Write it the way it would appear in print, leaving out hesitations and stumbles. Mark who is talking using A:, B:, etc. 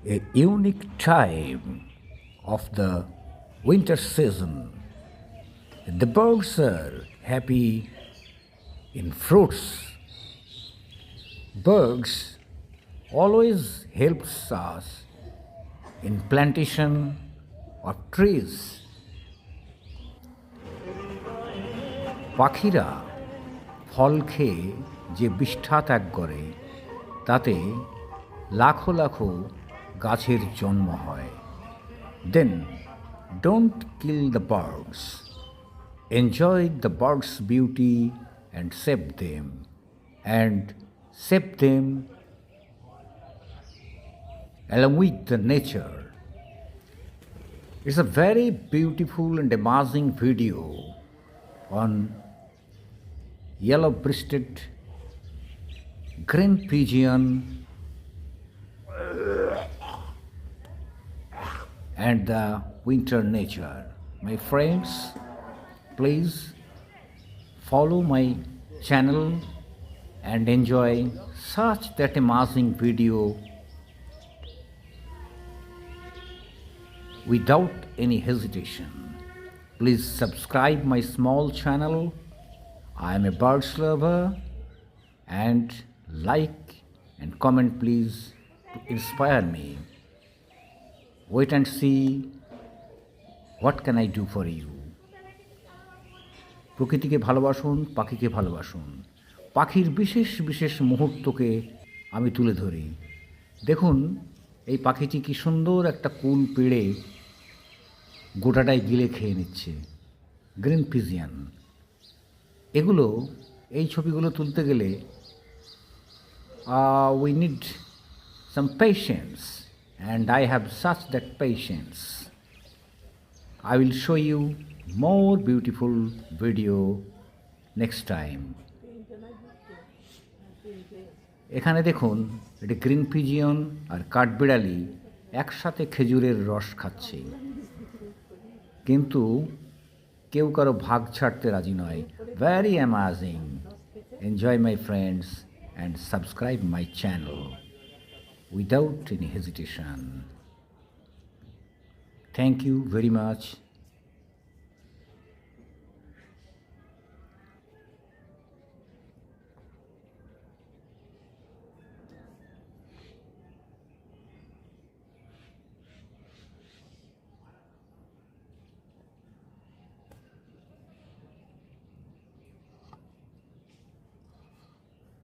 A: a unique time of the winter season. The birds are happy in fruits. Birds always helps us in plantation of trees. পাখিরা ফল খেয়ে যে বিষ্ঠা ত্যাগ করে তাতে লাখো লাখো গাছের জন্ম হয়। Then don't kill the birds, enjoy the birds beauty and save them along with the nature. It's a very beautiful and amazing video on yellow-breasted green pigeon and the winter nature. My friends, please follow my channel and enjoy such that amazing video without any hesitation. Please subscribe my small channel. I am a birds lover, and like and comment please to inspire me. Wait and see what can I do for you. প্রকৃতিকে ভালোবাসুন, পাখিকে ভালোবাসুন। পাখির বিশেষ বিশেষ মুহূর্তকে আমি তুলে ধরি। দেখুন এই পাখিটি কি সুন্দর একটা কুল পেড়ে গোটাটাই গিলে খেয়ে নিচ্ছে, গ্রিন পিজিয়ান। এগুলো এই ছবিগুলো তুলতে গেলে we need some patience, and I have such that patience. I will show you more beautiful video next time. এখানে দেখুন এটি গ্রিন পিজিয়ন আর কাঠবিড়ালি একসাথে খেজুরের রস খাচ্ছে, কিন্তু কেউ কারো ভাগ ছাড়তে রাজি নয়। Very amazing. Enjoy my friends and subscribe my channel without any hesitation. Thank you very much.